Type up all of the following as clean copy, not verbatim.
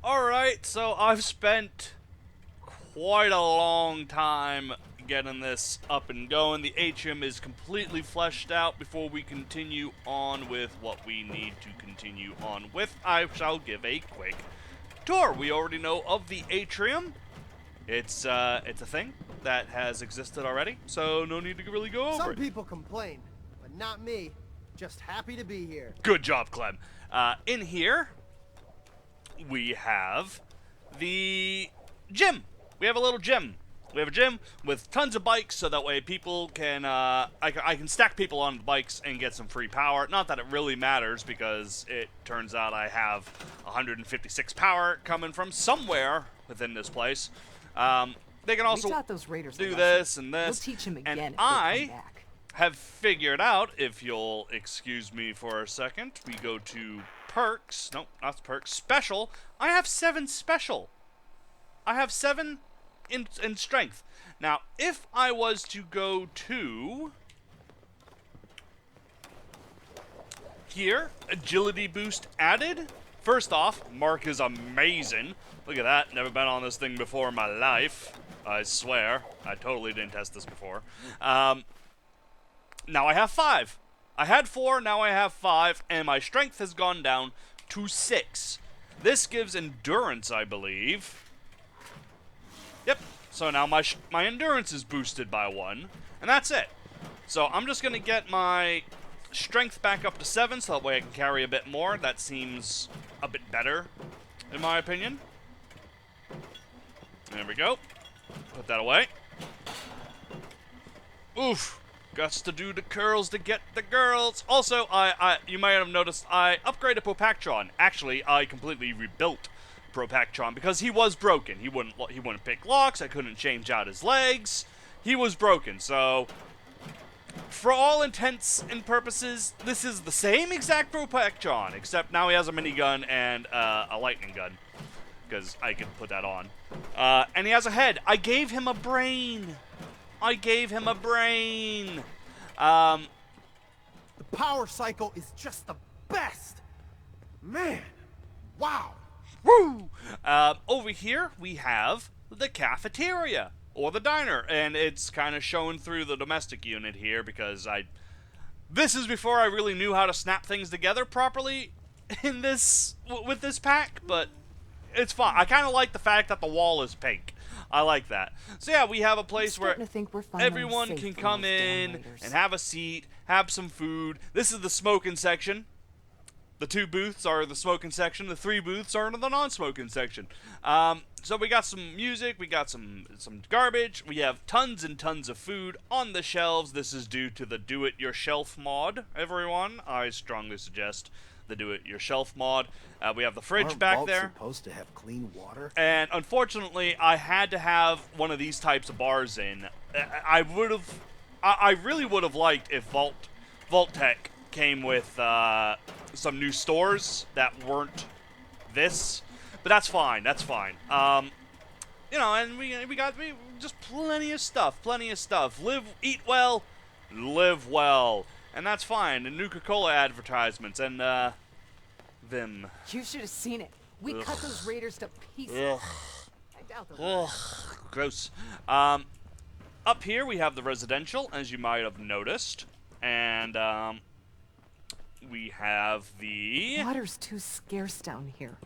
Alright, so I've spent quite a long time getting this up and going. The atrium is completely fleshed out. Before we continue on with what we need to continue on with, I shall give a quick tour. We already know of the atrium. It's a thing that has existed already, so no need to really go over it. Some people complain, but not me. Just happy to be here. Good job, Clem. In here, we have the gym. We have a little gym. We have a gym with tons of bikes, so that way people can, I can stack people on the bikes and get some free power. Not that it really matters, because it turns out I have 156 power coming from somewhere within this place. They can also do this and this. We'll teach him again and if they come back. Have figured out, if you'll excuse me for a second, we go to perks. Nope, not perks. Special. I have 7 special. I have 7 in strength. Now, if I was to go to here, agility boost added. First off, Mark is amazing. Look at that. Never been on this thing before in my life. I swear. I totally didn't test this before. Now I have 5. I had 4, now I have 5, and my strength has gone down to 6. This gives endurance, I believe. Yep. So now my endurance is boosted by 1, and that's it. So I'm just going to get my strength back up to 7, so that way I can carry a bit more. That seems a bit better, in my opinion. There we go. Put that away. Oof. Guts to do the curls to get the girls. Also, you might have noticed I upgraded Propactron. Actually, I completely rebuilt Propactron because he was broken. He wouldn't pick locks. I couldn't change out his legs. He was broken. So, for all intents and purposes, this is the same exact Propactron, except now he has a minigun and a lightning gun, because I can put that on. And he has a head. I gave him a brain. I gave him a brain. The power cycle is just the best. Man, wow. Woo! Over here, we have the cafeteria, or the diner, and it's kind of showing through the domestic unit here, because this is before I really knew how to snap things together properly in with this pack, but it's fun. I kind of like the fact that the wall is pink. I like that. So yeah, we have a place where everyone can come in and have a seat, have some food. This is the smoking section. The 2 booths are the smoking section. The 3 booths are the non-smoking section. So we got some music. We got some garbage. We have tons and tons of food on the shelves. This is due to the do-it-yourself mod, everyone. I strongly suggest the do-it-yourself mod. We have the fridge back there. Supposed to have clean water? And unfortunately, I had to have one of these types of bars in. I really would have liked if Vault-Tec came with some new stores that weren't this, but that's fine. That's fine. You know, and we got just plenty of stuff. Eat well, live well. And that's fine. And Nuka-Cola advertisements and, Vim. You should have seen it. We cut those raiders to pieces. Ugh. I doubt they'll. Gross. Up here we have the residential, as you might have noticed. And, we have the Water's too scarce down here.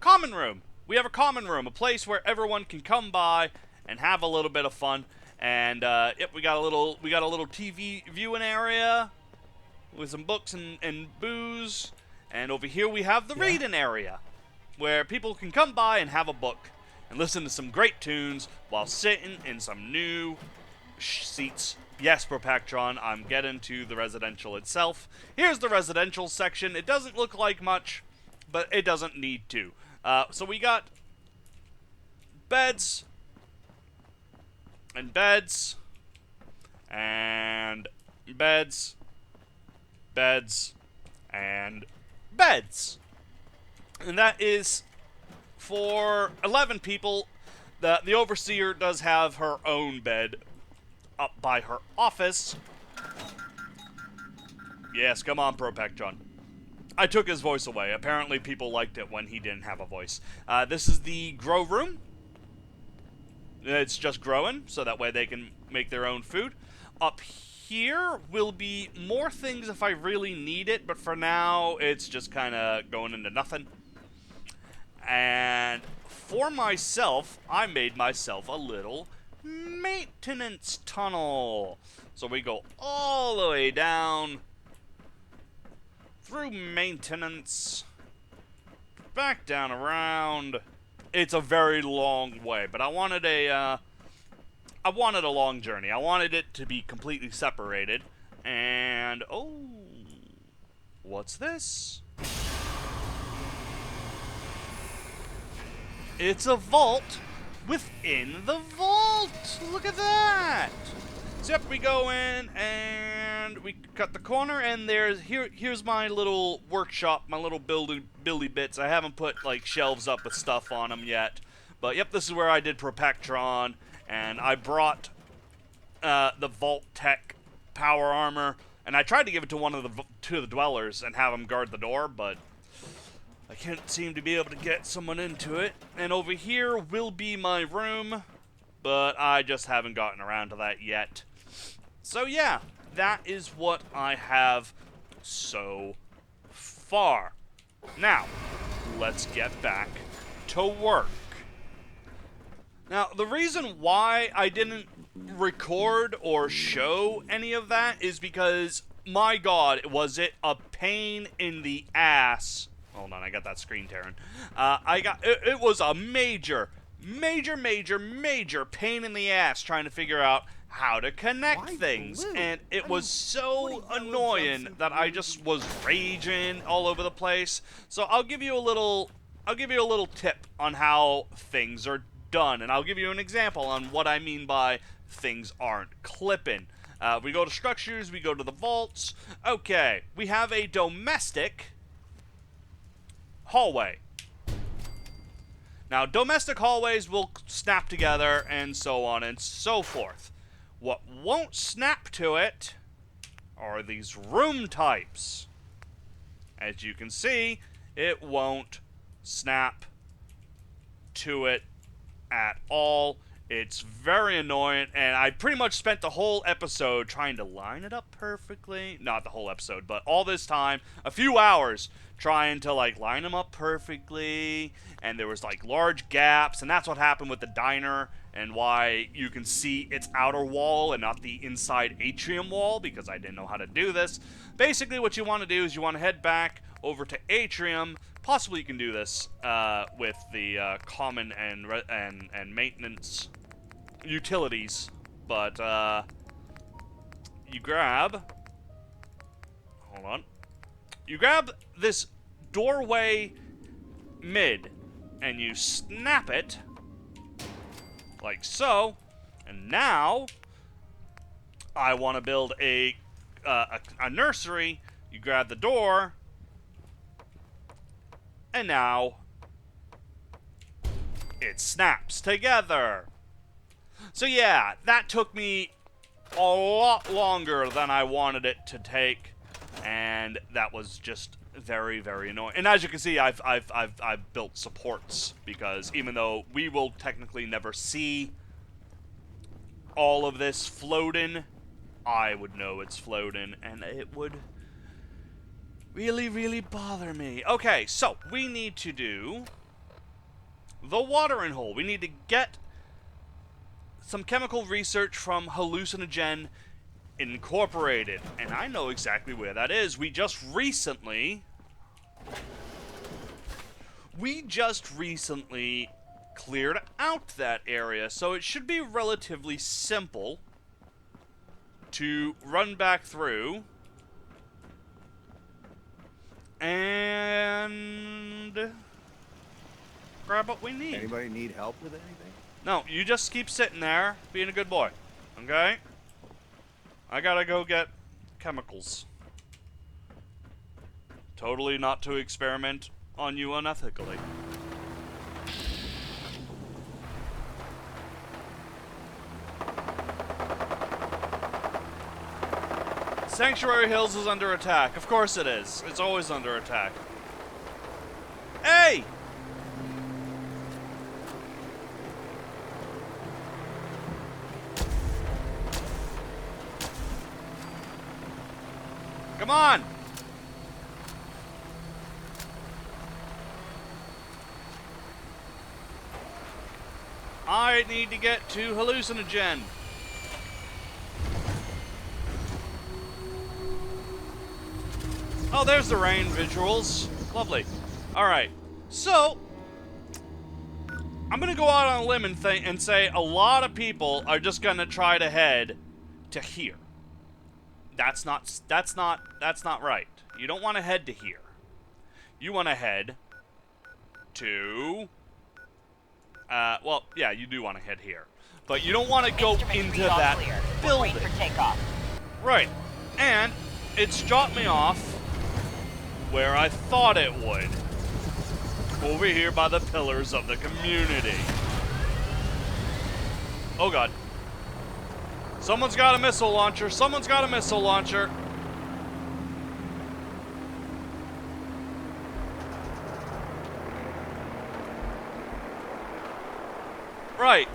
common room. We have a common room, a place where everyone can come by and have a little bit of fun. And, yep, we got a little TV viewing area with some books and booze. And over here we have the reading area, where people can come by and have a book and listen to some great tunes while sitting in some new seats. Yes, Propactron, I'm getting to the residential itself. Here's the residential section. It doesn't look like much, but it doesn't need to. So we got beds and beds and beds, beds and beds. And that is for 11 people. The overseer does have her own bed up by her office. Yes, come on, Propactron. I took his voice away. Apparently people liked it when he didn't have a voice. This is the grow room. It's just growing, so that way they can make their own food. Up here will be more things if I really need it, but for now, it's just kind of going into nothing. And for myself, I made myself a little maintenance tunnel. So we go all the way down through maintenance, back down around. It's a very long way, but I wanted a long journey. I wanted it to be completely separated. And oh, what's this? It's a vault within the vault. Look at that. So yep, we go in and we cut the corner, and here's my little workshop, my little buildy bits. I haven't put like shelves up with stuff on them yet, but yep, this is where I did Propectron, and I brought the Vault Tech power armor, and I tried to give it to one of the dwellers and have them guard the door, but I can't seem to be able to get someone into it. And over here will be my room, but I just haven't gotten around to that yet. So yeah, that is what I have so far. Now, let's get back to work. Now, the reason why I didn't record or show any of that is because, my god, was it a pain in the ass. Hold on, I got that screen tearing. It was a major pain in the ass trying to figure out how to connect things, and it was so annoying that I just was raging all over the place. So I'll give you a little tip on how things are done, and I'll give you an example on what I mean by things aren't clipping. We go to structures, we go to the vaults. Okay, we have a domestic hallway. Now, domestic hallways will snap together and so on and so forth. What won't snap to it are these room types. As you can see, it won't snap to it at all. It's very annoying, and I pretty much spent the whole episode trying to line it up perfectly. Not the whole episode, but all this time, a few hours, trying to like line them up perfectly, and there was like large gaps, and that's what happened with the diner, and why you can see its outer wall and not the inside atrium wall, because I didn't know how to do this. Basically, what you want to do is you want to head back over to atrium. Possibly you can do this with the common and maintenance utilities, but you grab this doorway mid and you snap it like so, and now I want to build a nursery. You grab the door, and now it snaps together. So yeah, that took me a lot longer than I wanted it to take, and that was just very, very annoying. And as you can see, I've built supports, because even though we will technically never see all of this floating, I would know it's floating, and it would really, really bother me. Okay, so we need to do the watering hole. We need to get some chemical research from Hallucinogen Incorporated, and I know exactly where that is. We just recently cleared out that area, so it should be relatively simple to run back through and grab what we need. Anybody need help with anything? No, you just keep sitting there, being a good boy, okay? I gotta go get chemicals. Totally not to experiment on you unethically. Sanctuary Hills is under attack. Of course it is. It's always under attack. Hey! Come on! I need to get to Hallucinogen. Oh, there's the rain visuals. Lovely. Alright, so I'm gonna go out on a limb and say a lot of people are just gonna try to head to here. That's not right. You don't want to head to here. You want to head to well, yeah, you do want to head here. But you don't want to go into that building. Wait for takeoff. Right. And it's dropped me off where I thought it would. Over here by the pillars of the community. Oh god. Someone's got a missile launcher. Someone's got a missile launcher. Right.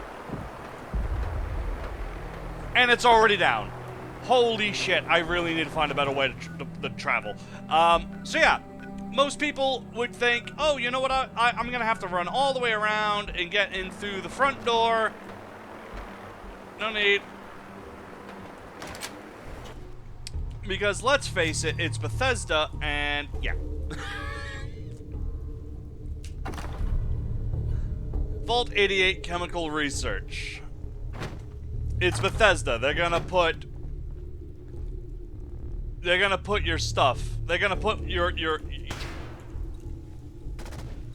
And it's already down. Holy shit, I really need to find a better way to travel. So yeah, most people would think, oh, you know what, I'm going to have to run all the way around and get in through the front door. No need. Because let's face it, it's Bethesda, and yeah. Vault 88 Chemical Research. It's Bethesda. They're gonna put your stuff. They're gonna put your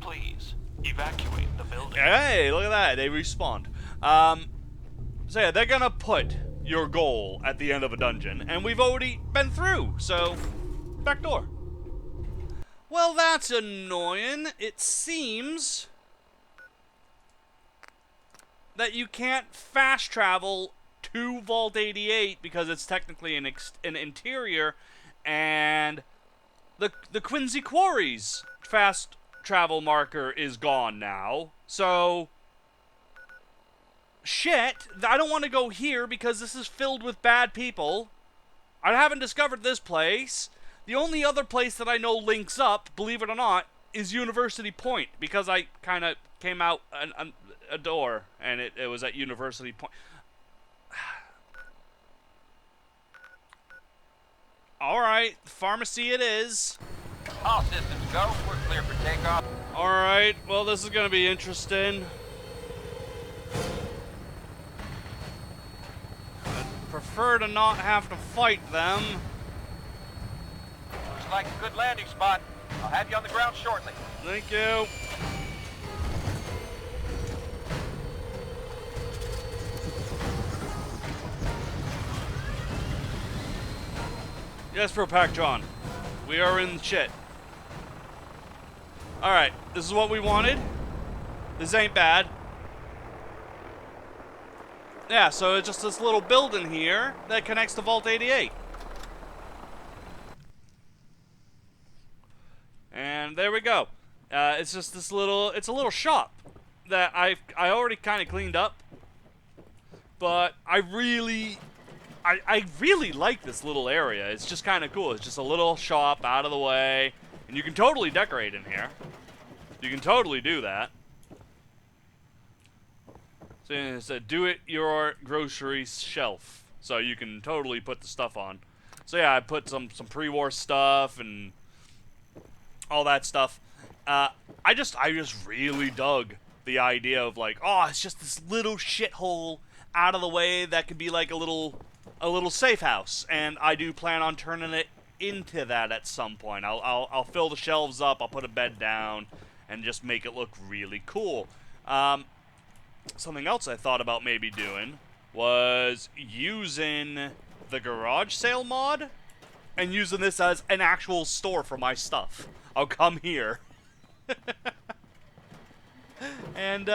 Please evacuate the building. Hey, look at that. They respawned. So yeah, they're gonna put your goal at the end of a dungeon, and we've already been through, so back door. Well, that's annoying. It seems that you can't fast travel to Vault 88 because it's technically an interior, and the Quincy Quarries fast travel marker is gone now. So shit, I don't want to go here because this is filled with bad people. I haven't discovered this place. The only other place that I know links up, believe it or not, is University Point, because I kind of came out a door and it was at University Point. Alright, pharmacy it is. All systems go. We're clear for takeoff. Alright, well, this is going to be interesting. I'd prefer to not have to fight them. Looks like a good landing spot. I'll have you on the ground shortly. Thank you. Yes, Propack John. We are in shit. Alright, this is what we wanted. This ain't bad. Yeah, so it's just this little building here that connects to Vault 88. And there we go. It's just this little, it's a little shop that I already kind of cleaned up. But I really like this little area. It's just kind of cool. It's just a little shop out of the way. And you can totally decorate in here. You can totally do that. So it's a do-it-your-grocery shelf. So you can totally put the stuff on. So yeah, I put some pre-war stuff and all that stuff. I just really dug the idea of like, oh, it's just this little shithole out of the way that could be like a little safe house, and I do plan on turning it into that at some point. I'll fill the shelves up, I'll put a bed down, and just make it look really cool. Something else I thought about maybe doing was using the garage sale mod and using this as an actual store for my stuff. I'll come here and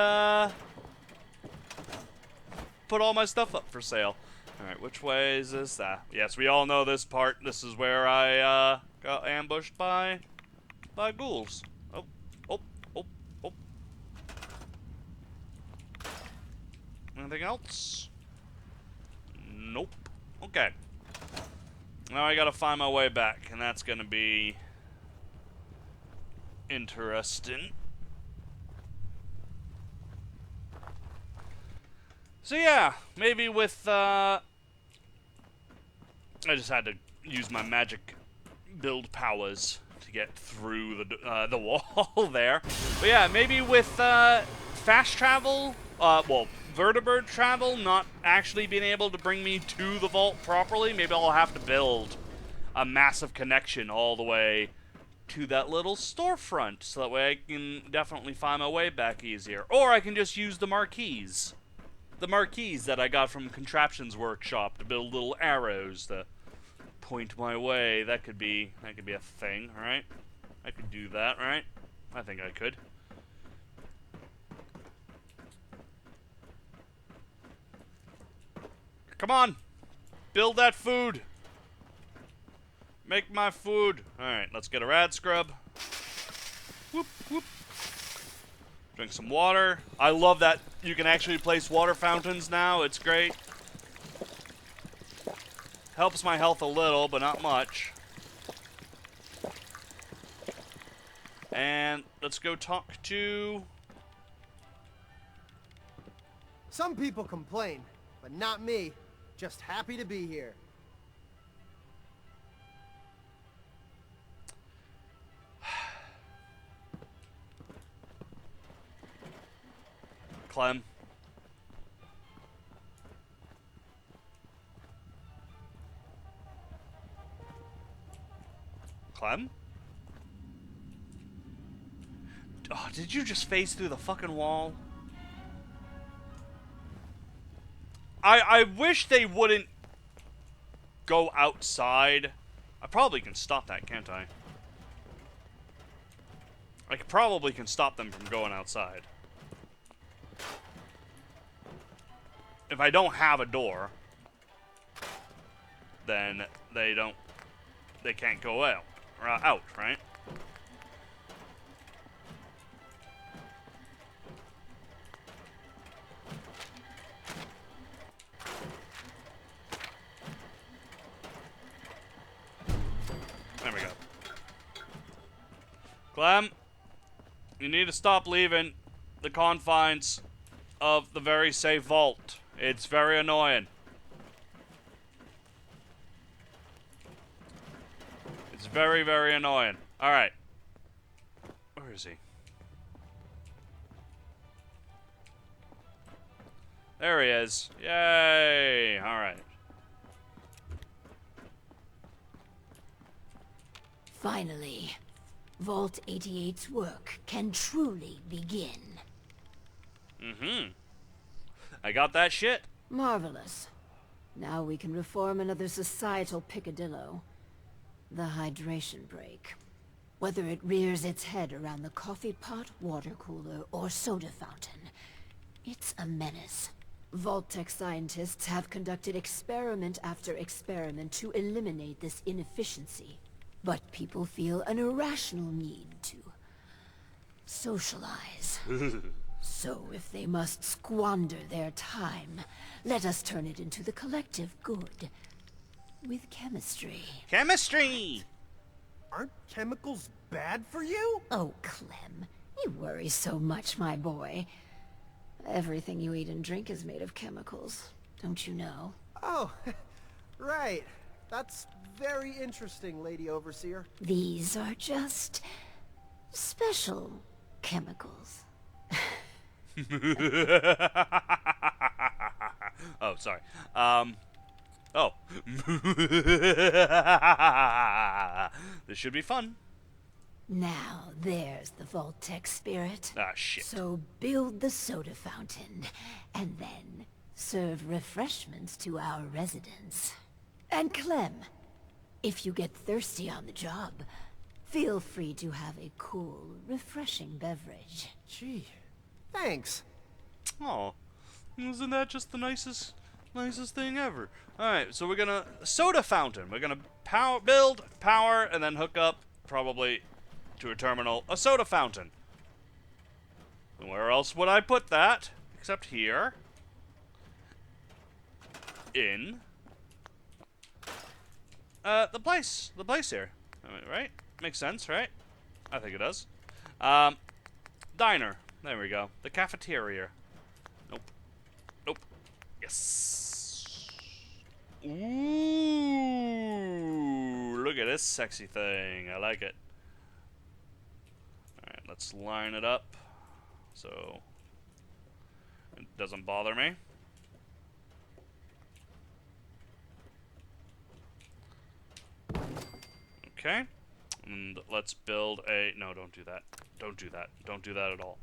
put all my stuff up for sale. Alright, which way is this? Yes, we all know this part. This is where I got ambushed by ghouls. Oh, oh, oh, oh. Anything else? Nope. Okay. Now I gotta find my way back, and that's gonna be interesting. So yeah, maybe with, I just had to use my magic build powers to get through the wall there. But yeah, maybe with, fast travel, well, vertibird travel not actually being able to bring me to the vault properly, maybe I'll have to build a massive connection all the way to that little storefront, so that way I can definitely find my way back easier. Or I can just use the marquees. The marquees that I got from Contraptions Workshop to build little arrows to point my way. That could be a thing, right? I could do that, right? I think I could. Come on! Build that food! Make my food! Alright, let's get a rad scrub. Whoop, whoop. Drink some water. I love that you can actually place water fountains now. It's great. Helps my health a little, but not much. And let's go talk to... Some people complain, but not me. Just happy to be here. Clem. Clem? Oh, did you just phase through the fucking wall? I wish they wouldn't go outside. I probably can stop that, can't I? I probably can stop them from going outside. If I don't have a door, then they can't go out, right? There we go. Clem, you need to stop leaving the confines of the very safe vault. It's very annoying. It's very, very annoying. Alright. Where is he? There he is. Yay! Alright. Finally, Vault 88's work can truly begin. Mm-hmm. I got that shit. Marvelous. Now we can reform another societal picadillo. The hydration break. Whether it rears its head around the coffee pot, water cooler, or soda fountain, it's a menace. Vault-Tec scientists have conducted experiment after experiment to eliminate this inefficiency. But people feel an irrational need to socialize. So if they must squander their time, let us turn it into the collective good. With chemistry. Chemistry! Aren't chemicals bad for you? Oh, Clem, you worry so much, my boy. Everything you eat and drink is made of chemicals, don't you know? Oh, right. That's very interesting, Lady Overseer. These are just special chemicals. Oh, sorry. Oh. This should be fun. Now, there's the Vault-Tec spirit. Ah, shit. So build the soda fountain, and then serve refreshments to our residents. And Clem, if you get thirsty on the job, feel free to have a cool, refreshing beverage. Gee, thanks. Oh, isn't that just the Nicest thing ever. Alright, so we're gonna... Soda fountain. We're gonna build, power, and then hook up, probably, to a terminal, a soda fountain. And where else would I put that? Except here. In... the place here. I mean, right? Makes sense, right? I think it does. Diner. There we go. The cafeteria. Nope. Nope. Yes. Ooh, look at this sexy thing. I like it. Alright, let's line it up so it doesn't bother me. Okay. And let's build a... No, don't do that. Don't do that. Don't do that at all.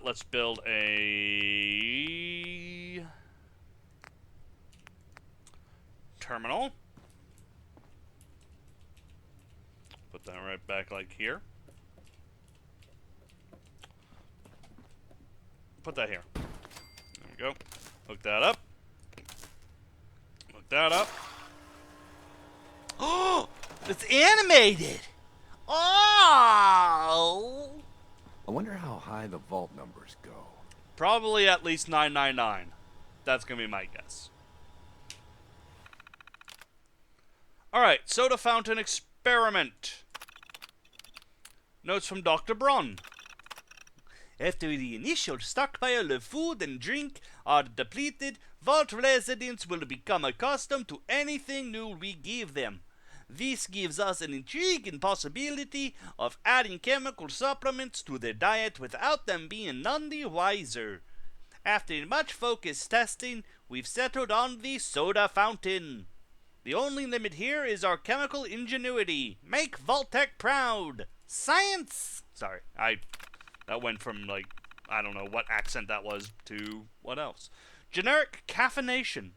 Let's build a... terminal. Put that right back like here. Put that here. There we go. Hook that up. Hook that up. Oh! It's animated! Oh! I wonder how high the vault numbers go. Probably at least 999. That's gonna be my guess. Alright, soda fountain experiment. Notes from Dr. Brun. After the initial stockpile of food and drink are depleted, vault residents will become accustomed to anything new we give them. This gives us an intriguing possibility of adding chemical supplements to their diet without them being none the wiser. After much focused testing, we've settled on the soda fountain. The only limit here is our chemical ingenuity. Make Vault-Tec proud! Science! Sorry, that went from, like, I don't know what accent that was to what else. Generic caffeination.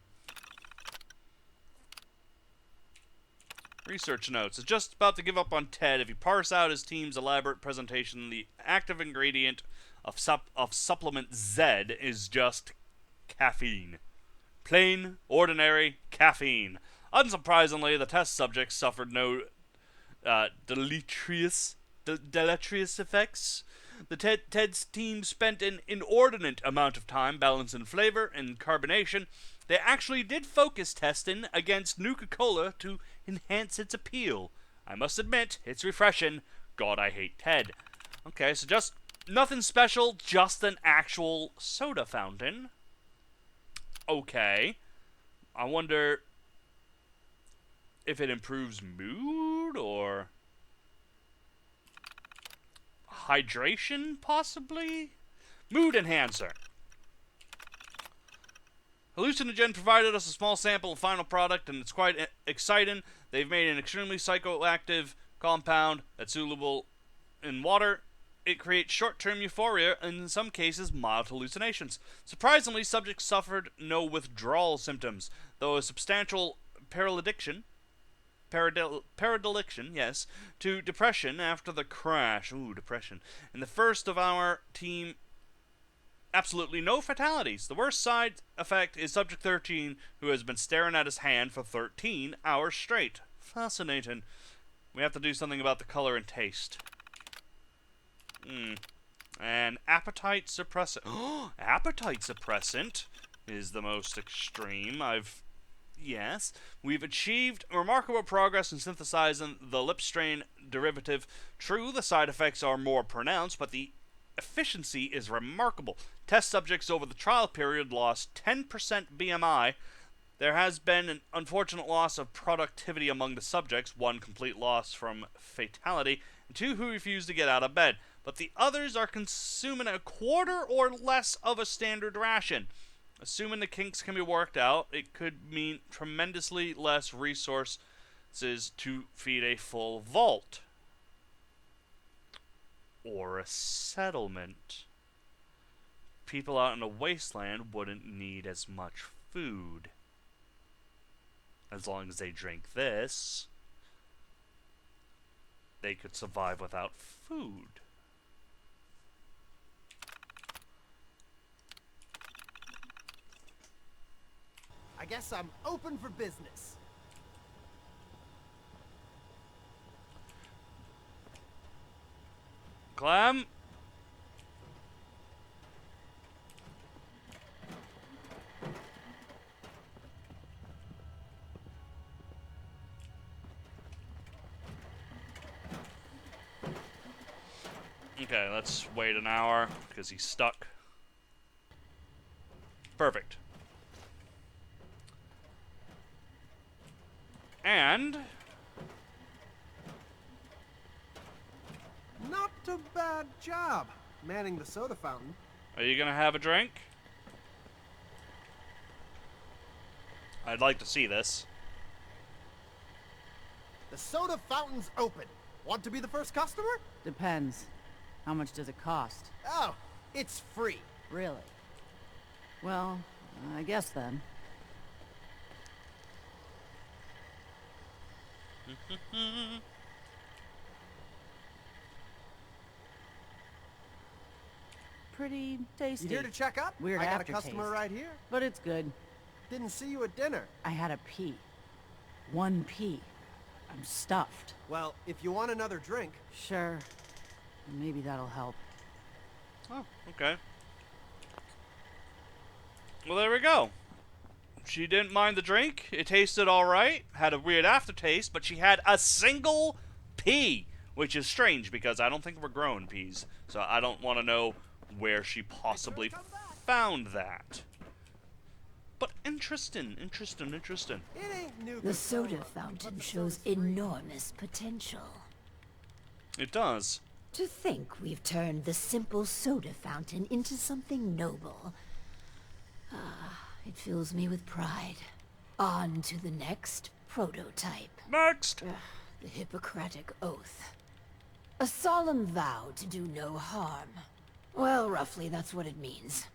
Research notes. It's just about to give up on Ted if you parse out his team's elaborate presentation. The active ingredient of supplement Z is just caffeine. Plain, ordinary caffeine. Unsurprisingly, the test subjects suffered no deleterious effects. Ted's team spent an inordinate amount of time balancing flavor and carbonation. They actually did focus testing against Nuka-Cola to enhance its appeal. I must admit, it's refreshing. God, I hate Ted. Okay, so just nothing special, just an actual soda fountain. Okay. I wonder if it improves mood or hydration, possibly? Mood enhancer. Hallucinogen provided us a small sample of final product, and it's quite exciting. They've made an extremely psychoactive compound that's soluble in water. It creates short-term euphoria and, in some cases, mild hallucinations. Surprisingly, subjects suffered no withdrawal symptoms, though a substantial paradiction, yes, to depression after the crash. Ooh, depression. In the first of our team, absolutely no fatalities. The worst side effect is Subject 13, who has been staring at his hand for 13 hours straight. Fascinating. We have to do something about the color and taste. And appetite suppressant. Oh, appetite suppressant is the most extreme. Yes. We've achieved remarkable progress in synthesizing the lip strain derivative. True, the side effects are more pronounced, but the efficiency is remarkable. Test subjects over the trial period lost 10% BMI. There has been an unfortunate loss of productivity among the subjects, 1 complete loss from fatality, and 2 who refused to get out of bed. But the others are consuming a quarter or less of a standard ration. Assuming the kinks can be worked out, it could mean tremendously less resources to feed a full vault. Or a settlement. People out in the wasteland wouldn't need as much food. As long as they drink this, they could survive without food. I I guess I'm open for business. Clem? Okay, let's wait an hour, because he's stuck. Perfect. And... Not a bad job manning the soda fountain. are you gonna have a drink? I'd like to see this. The soda fountain's open. Want to be the first customer? Depends. How much does it cost? Oh, it's free. Really? Well, I guess then. Pretty tasty. You here to check up? Weird I got a aftertaste. customer right here. But it's good. Didn't see you at dinner. I had a pea. One pea. I'm stuffed. Well, if you want another drink, Sure. Maybe that'll help. Oh, okay. Well, there we go. She didn't mind the drink. It tasted alright. Had a weird aftertaste, but she had a single pea, which is strange because I don't think we're growing peas. So I don't want to know where she possibly found that. But interesting. it ain't new. The soda fountain shows enormous potential. It does. To think we've turned the simple soda fountain into something noble. It fills me with pride. On to the next prototype. Next! The Hippocratic Oath. A solemn vow to do no harm. Well, roughly that's what it means.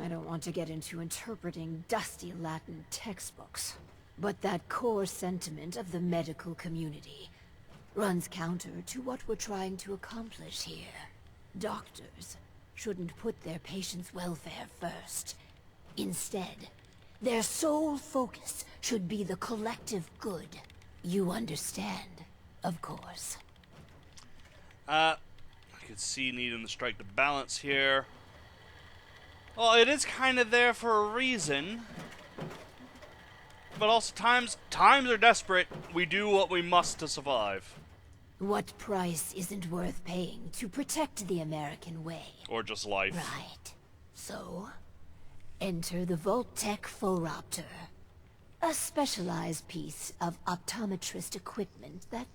I don't want to get into interpreting dusty Latin textbooks. But that core sentiment of the medical community runs counter to what we're trying to accomplish here. Doctors shouldn't put their patients' welfare first. Instead, their sole focus should be the collective good. You understand, of course. I could see needing to strike the balance here. Well, it is kind of there for a reason. But also times are desperate. We do what we must to survive. What price isn't worth paying to protect the American way? Or just life. Right. So, enter the Vault-Tec power-raptor. A specialized piece of optometrist equipment that,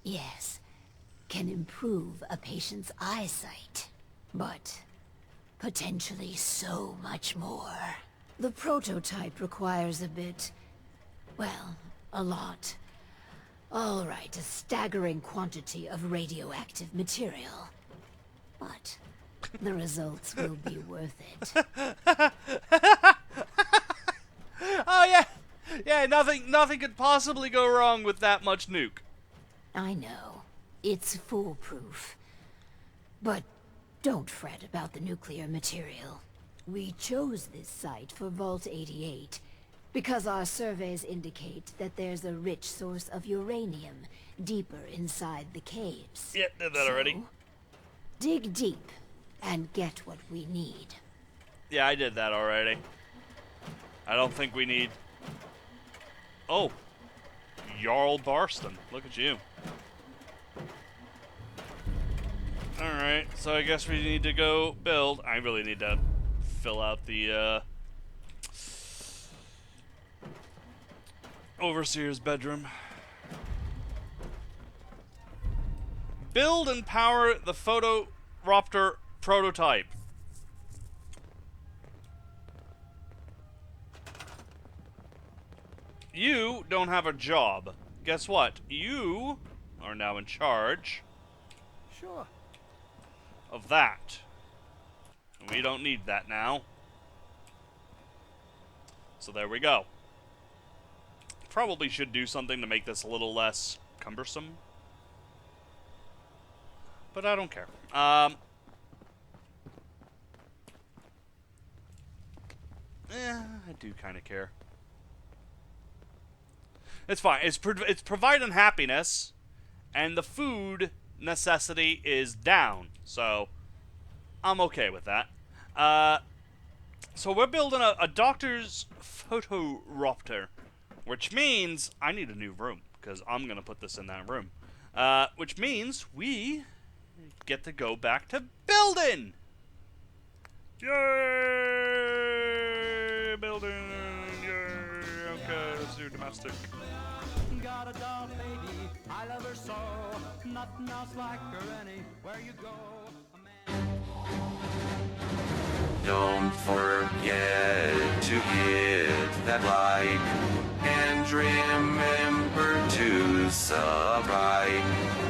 yes, can improve a patient's eyesight. But potentially so much more. The prototype requires a bit, well, a lot. All right, a staggering quantity of radioactive material. But the results will be worth it. Oh yeah, yeah. Nothing could possibly go wrong with that much nuke. I know. It's foolproof. But don't fret about the nuclear material. We chose this site for Vault 88 because our surveys indicate that there's a rich source of uranium deeper inside the caves. Yeah, did that already. So, dig deep and get what we need. Yeah, I did that already. I don't think we need... Oh. Jarl Barston. Look at you. Alright, so I guess we need to go build. I really need to fill out the, Overseer's bedroom. Build and power the power-raptor prototype. You don't have a job. Guess what? You are now in charge Sure. of that. We don't need that now. So there we go. Probably should do something to make this a little less cumbersome. But I don't care. I do kind of care. It's fine. It's providing happiness, and the food necessity is down. So I'm okay with that. So we're building a doctor's power-raptor, which means I need a new room because I'm gonna put this in that room. Which means we get to go back to building. Yay! Building. Yay! Okay, let's do domestic. Got a doll baby, I love her so. Nothing else like her anywhere you go. Don't forget to hit that like and remember to subscribe.